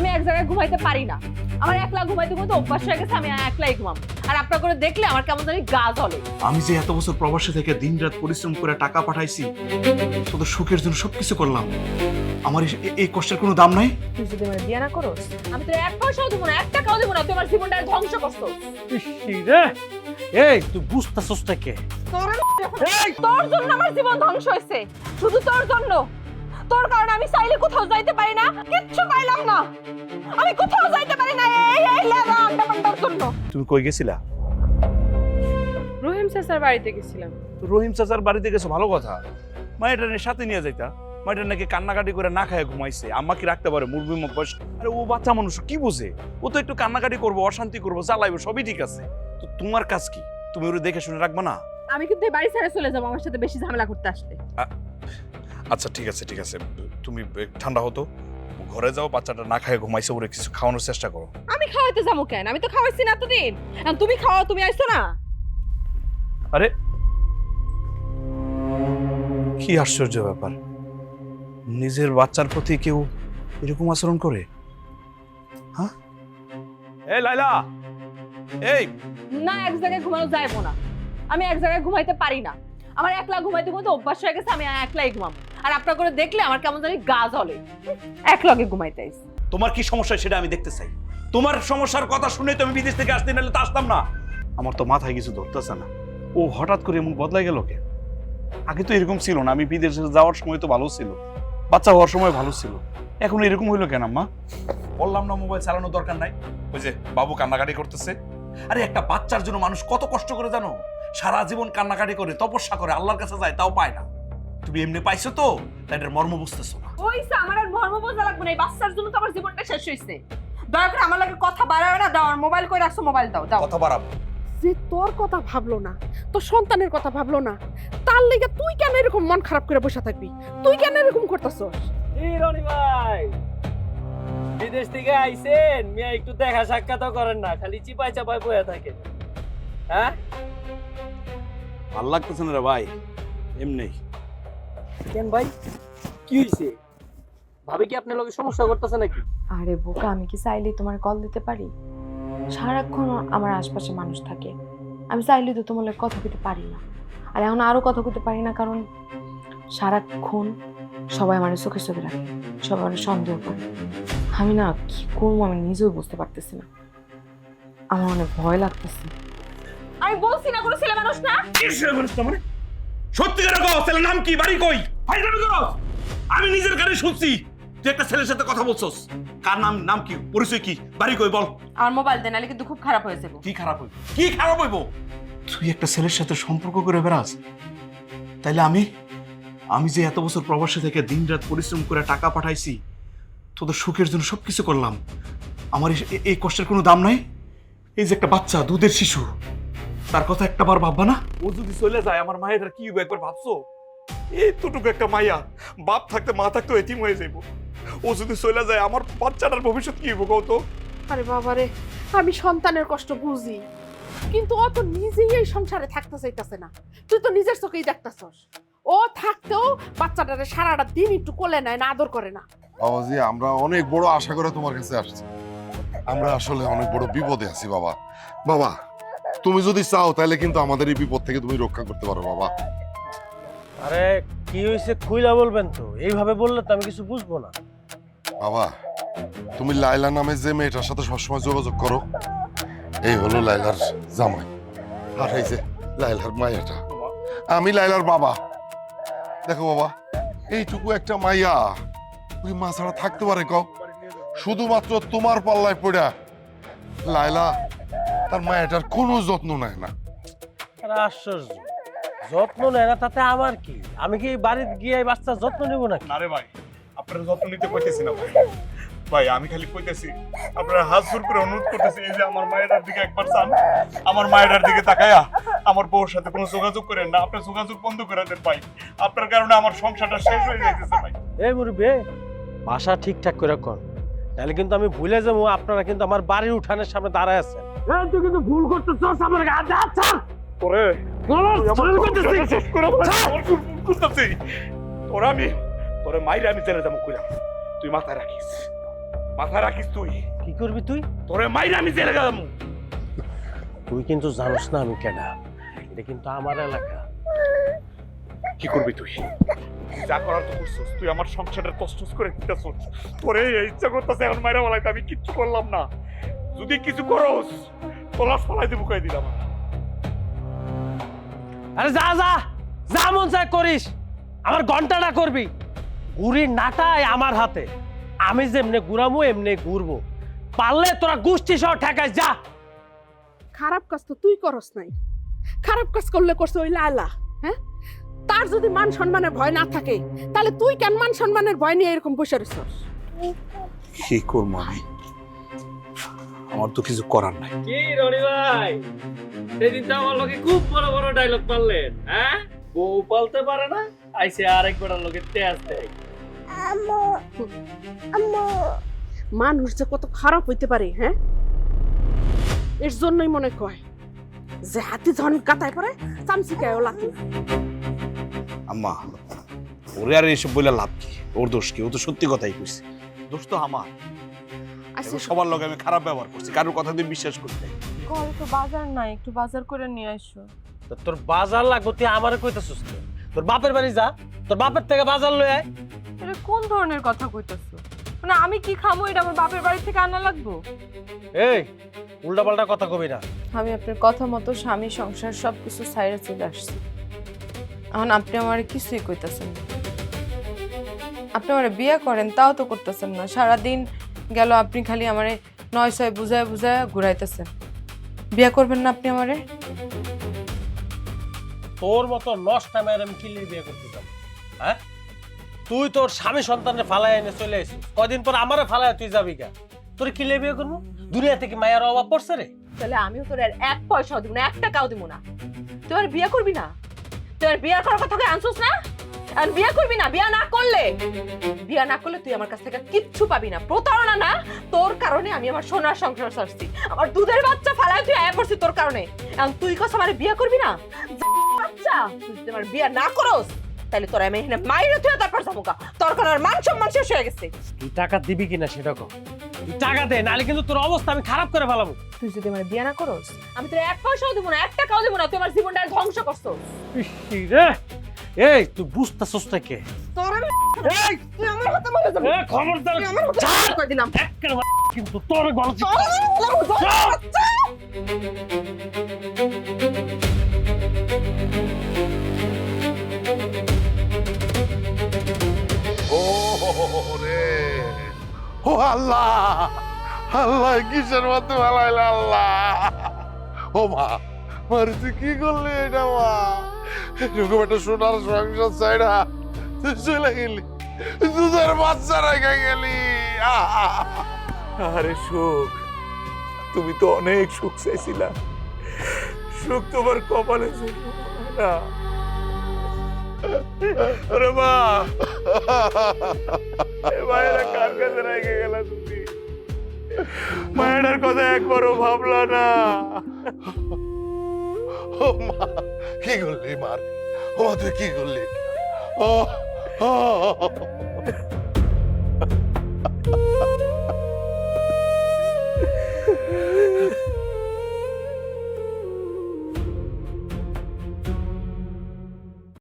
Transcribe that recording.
আমি এক জায়গায় ঘুমাইতে পারি না। আমার একলা ঘুমাইতে ঘুমাইতে অভ্যাস হয়ে গেছে, আমি একলাই ঘুমাম। আর আপনার করে দেখলে আমার কেমন জানি গা জ্বলে। আমি যে এত বছর প্রবাসে থেকে দিনরাত পরিশ্রম করে টাকা পাঠাইছি, তোদের সুখের জন্য সবকিছু করলাম, আমার এই কষ্টের কোনো দাম নাই? তুই যদি আমার বিয়ে না করস, আমি তো এক পয়সাও দেবো না, 1 টাকাও দেবো না। তুই আমার জীবনটা ধ্বংস করছো। রে এই তুই বুঝতাছস না কে? তোর জন্য আমার জীবন ধ্বংস হয়েছে, শুধু তোর জন্য। তোর কারণে আমি চাইলে কোথাও যাইতে পারি না, কিচ্ছু পাইলাম না। আমি কোথাও যাইতে পারি না এই লেবা আন্ডামান্ডার জন্য। তুমি কই গেছিলা? রহিম চাচার বাড়িতে গেছিলাম। তো রহিম চাচার বাড়িতে গেছো, ভালো কথা। মায়ের সাথে নিয়ে যাইতা। মায়ের নাকি কান্নাকাটি করে না খায় ঘুমাইছে, আম্মা কি রাখতে পারে? মুরগি বয়স। আরে ও বাচ্চা মানুষ, কি বোঝে? ও তো একটু কান্নাকাটি করবো, অশান্তি করবো, জ্বালাইবো, সবই ঠিক আছে। তো তোমার কাজ কি? তুমি ওরে দেখে শুনে রাখবা না? আমি কিন্তু এই বাড়ি ছেড়ে চলে যাবো আমার সাথে বেশি ঝামেলা করতে আসলে। আচ্ছা ঠিক আছে ঠিক আছে, তুমি ঠান্ডা হতো, ঘরে যাও, বাচ্চাটা না খায় ঘুমাইছে, ওরে কিছু খাওয়ানোর চেষ্টা করো। আমি খাওয়াইতে যাবো কেন? আমি তো খাওয়াইছি না এতদিন। এখন তুমি খাওয়াও, তুমি আইছো না। আরে কি আশ্চর্য ব্যাপার, নিজের বাচ্চার প্রতি কেউ এরকম আচরণ করে? হ্যাঁ, এই লাইলা, এই না, এক জায়গায় ঘুমানো যাইবো না। আমি এক জায়গায় ঘুমাইতে পারি না। আমার একলা ঘুমাইতে ঘুমাইতে অভ্যাস হয়ে গেছে, আমি একলাই ঘুমাম। আর আপনার করে দেখলে আমার কেমন জানি গা জ্বলে। একলগে ঘুমাইতে আইছি। তোমার কি সমস্যা সেটা আমি দেখতে চাই। তোমার সমস্যার কথা শুনে তো আমি বিদেশ থেকে আসতে, নাহলে তো আসতাম না। আমার তো মাথায় কিছু ধরতেছে না, ও হঠাৎ করে এমন বদলাই গেল কে? আগে তো এরকম ছিল না, আমি বিদেশে যাওয়ার সময় তো ভালো ছিল, বাচ্চা হওয়ার সময় ভালো ছিল, এখন এরকম হইলো কেন আম্মা? বললাম না মোবাইল চালানোর দরকার নাই। ওই যে বাবু কান্নাকাটি করতেছে। আরে একটা বাচ্চার জন্য মানুষ কত কষ্ট করে জানো? সারা জীবন কান্নাকাটি করে, তপস্যা করে, আল্লাহর কাছে যায়, তাও পায় না। তুমি এমনি পাইছো তো, তাই এটার মর্ম বুঝতেছো না। ওইসা আমার আর মর্ম বোঝা লাগবে না। এই বাচ্চার জন্য তো আমার জীবনটা শেষ হইছে। দয়া করে আমার লাগে কথা বাড়াবে না। দাও, আর মোবাইল কই রাখছো? মোবাইল দাও, দাও। কথা বাড়াবো? যে তোর কথা ভাবলো না, তোর সন্তানের কথা ভাবলো না, তার লেগে তুই কেন এরকম মন খারাপ করে বসে থাকবি? তুই কেন এরকম করতেছস? এই রনি ভাই, বিদেশ থেকে আইছেন, মিয়া একটু দেখা সাক্ষাৎ করেন না, খালি চিপাই চাপাই বয়ে থাকেন। হ্যাঁ, ভাল লাগতেছে না রে ভাই, এমনি। কেন ভাই, কি হইছে? ভাবে কি আপনার লগে সমস্যা করতেছে নাকি? আরে বোকা, আমি কি চাইলেই তোমার কল দিতে পারি? সারাক্ষণ আমার আশপাশে মানুষ থাকে, আমি চাইলেই তো তোমার লগে কথা কইতে পারি না। আর এখন আরো কথা কইতে পারি না, কারণ সারাক্ষণ সবাই আমার চোখে চোখে রাখে, সবাই আমার সন্দেহ করে। আমি না কি করবো আমি নিজেও বুঝতে পারতেছি না, আমার অনেক ভয় লাগতেছে। আমি বলছি না কোনো ছেলে মানুষ না। কি ছেলে মানুষ না মানে? সত্যি করে কও, ছেলের নাম কি, বাড়ি কই? ফাইজলামি করো? আমি নিজের কানে শুনছি তুই একটা ছেলের সাথে কথা বলছস। কার নাম, নাম কি, পরিচয় কি, বাড়ি কই বল? আমার মোবাইল দেন, নাহলে কিন্তু খুব খারাপ হয়ে যাবে। কি খারাপ হইব? কি খারাপ হইব? তুই একটা ছেলের সাথে সম্পর্ক করে বেড়াস, তাইলে আমি যে এত বছর প্রবাসে থেকে দিনরাত পরিশ্রম করে টাকা পাঠাইছি, তোদের সুখের জন্য সবকিছু করলাম, আমার এই কষ্টের কোনো দাম নাই? এই যে একটা বাচ্চা, দুধের শিশু, তার কথা একটা বার ভাববা না? ও যদি চলে যায় আমার মায়ের কি হইব একবার ভাবছো? এইটুকু একটা মাইয়া, বাপ থাকতে মা থাকতে এতিম হয়ে যাইব। ও যদি চলে যায় আমার বাচ্চাটার ভবিষ্যৎ কি হইব কও তো? আরে বাবারে, আমি সন্তানের কষ্ট বুঝি, কিন্তু ও তো নিজেই এই সংসারে থাকতে চাইতেছে না। তুই তো নিজের চোখেই দেখতেছস, ও থাকতেও বাচ্চাটারে সারাটা দিন একটু কোলে নেয় না, আদর করে না। বাবাজি, আমরা অনেক বড় আশা করে তোমার কাছে আসছি। আমরা আসলে অনেক বড় বিপদে আছি বাবা। বাবা, তুমি যদি চাও তাহলে কিন্তু আমাদের এই বিপদ থেকে তুমি রক্ষা করতে পারো বাবা। আরে কি হইছে খুইলা বলবেন তো, এইভাবে বললে তো আমি কিছু বুঝবো না। বাবা, তুমি লাইলা নামে যে মেয়েটার সাথে সবসময় যোগাযোগ করো, এই হলো লাইলার জামাই, আর এই যে লাইলার মাইয়াটা। আমি লাইলার বাবা। দেখো বাবা, এইটুকু একটা মাইয়া ওই মা ছাড়া থাকতে পারে কও? শুধুমাত্র তোমার পাল্লায় পড়া লাইলা তার মায়াটার কোনো যত্ন নেয় না। আরে আশ্চর্য, যত্ন নেয় না তাতে আমার কি? আমি কি বাড়িতে গিয়ে এই বাচ্চার যত্ন নেবো নাকি? না রে ভাই, আপনারা যত্ন নিতে কইতেছি না ভাই। ভাই আমি খালি কইতেছি, আপনারা হাত জোর করে অনুরোধ করতেছি, এই যে আমার মায়ের দিকে একবার চান, আমার মায়ের দিকে তাকায়া আমার বউর সাথে কোনো যোগাযোগ করেন না। আপনার যোগাযোগ বন্ধ করে দেন ভাই, আপনার কারণে আমার সংসারটা শেষ হয়ে যাইতেছে ভাই। এই মুরব্বি, ভাষা ঠিকঠাক করে কর, তাহলে কিন্তু আমি ভুলে যাবো আপনারা কিন্তু আমার বাড়ির উঠানের সামনে দাঁড়ায় আছেন। তুই কিন্তু ভুল করতেছস, আমার গায়ে হাত ছাড়। ওরে শেষ করে করতেছি তোরা, আমি তোরে মাইরে আমি জেলে যাবো কইলাম, তুই মাথায় রাখিস, মাথায় রাখিস তুই, কি করবি তুই? তোরে মাইরা আমি জেলে গেলাম। তুই কিন্তু জানোস না আমি কেডা। এটা কিন্তু আমার এলাকা। কি করবি তুই? যা করার তো করছিস, তুই আমার সংসারের কষ্ট করে দিতেছিস। তোরে এই ইচ্ছা করতেছে এখন মাইরা বলাইতে, আমি কিচ্ছু করলাম না। যদি কিছু করস তোলা ফলাই দেবো কই দিলাম। আরে যা যা যা মন চায় করিস, আমার ঘন্টাটা করবি। ঘুড়ির নাটাই আমার হাতে, আমি যেমনে ঘুরাবো এমনি ঘুরবো। পারলে তোরা গোষ্ঠী সহ ঠেকাইস যা। খারাপ কাজ তো তুই করস নাই, খারাপ কাজ করলে করছে ওই লায়লা। হ্যাঁ, তার যদি মান সম্মানের ভয় না থাকে তাহলে তুই কেন মান সম্মানের ভয় নিয়ে এরকম বসে রইছস? কি করবো আমি? আমার তো কিছু করার নাই। কি রনি ভাই, সেদিন তো আমার লোকে খুব বড় বড় ডায়লগ পারলেন। হ্যাঁ, বউ পালতে পারে না, আইসে আরেক বড় লোকের তেজ দেয়। মানুষ যে কত খারাপ হইতে পারে, হ্যাঁ, এর জন্যই মনে কয় যে হাতি যখন কাটায় পড়ে চামচিকায় লাথি। আম্মা, ওরে আর এসব বলে লাভ কি? ওর দোষ কি? ও তো সত্যি কথাই কইছে। দোষ তো আমার। আচ্ছা, এবং সবার লগে আমি খারাপ ব্যবহার করছি, কারোর কথা তুমি বিশ্বাস করতে। ঘরে তো বাজার নাই, একটু বাজার করে নিয়ে আসো। তো তোর বাজার লাগবে, তুই আমারে কইতাছিস কেন? তোর বাপের বাড়ি যা, তোর বাপের থেকে বাজার লই আয়। এটা কোন ধরনের কথা কইতাছো? মানে আমি কি খামো, এটা আমার বাপের বাড়ি থেকে আনা লাগবো? এই উল্টা পাল্টা কথা কবি না। আমি আপনার কথা মতো স্বামী সংসার সবকিছু ছাইড়ে চলে আসছি। এখন আপনি আমার কিছুই কইতাছেন না। আপনি আমার বিয়ে করেন তাও তো করতেছেন না। সারাদিন গেল আপনি খালি আমারে 9-6 বুঝায় বুঝায় ঘুরাইতেছেন। বিয়ে করবেন না আপনি আমারে? তোর মতো নষ্ট মেয়ের আমি কিলির বিয়ে করতে যাব? হ্যাঁ, তুই তোর স্বামী সন্তানের ফালায় এনে চলে আসিস, কয়দিন পর আমারে ফালায় তুই যাবি গা? তোর কিলে বিয়ে করবো? দুনিয়া থেকে মায়ের অভাব পড়ছে রে? তাহলে আমিও তোর আর 1 পয়সাও দিব না, 1 টাকাও দিব না। তুই আর বিয়ে করবি না? তুই আর বিয়ে করার কথা আনছিস না? আর বিয়ে করবি না? বিয়ে না করলে তুই আমার কাছ থেকে কিচ্ছু পাবি না। প্রতারণা না, তোর কারণে আমি আমার সোনার সংসার ছাড়ছি, আমার দুধের বাচ্চা ফালায় তুই আয়া পড়ছিস তোর কারণে। এখন তুই কস আমার বিয়ে করবি না? বাচ্চা, তুই যদি আমার বিয়ে না করস তাহলে তোর আমি এখানে মাইরে তুই তারপর যাবো গা। তোর কারণে মান সম্মান শেষ হয়ে গেছে। তুই টাকা দিবি কিনা সেটা কর। তুই টাকা দে, নাহলে কিন্তু তোর অবস্থা আমি খারাপ করে ফেলাবো। তুই যদি আমার বিয়ে না করস আমি তোর 1 পয়সাও দিব না, 1 টাকাও দিব না। তুই আমার জীবনটা ধ্বংস করছস। রে এই তুই বুঝতাছস না কে? তোর আমি এই তুই আমার হাতে মারা যাবি। এ খবরদার, তুই আমার হাতে মারা করে দিলাম। একের কিন্তু তোর গলা তোর আমি বাচ্চা। ও রে, ও আল্লাহ, আল্লাহ কিসের মধ্যে ভালাইলা আল্লাহ। ও মা, মারে তুই কি করলি এটা মা? এরকম একটা সোনার সংসার চাইরা তুই চলে গেলি, দুধের বাচ্চা রেখে গেলি। আরে সুখ, তুমি তো অনেক সুখ চাইছিলা, সুখ তোমার কপালে ছিল না। আরে মা, মায়েরা কার কাছে রেখে গেলা তুমি? মায়ের কথা একবারও ভাবলা না। ও মা, কি করলি মার? ও মা তুই কি করলি? ও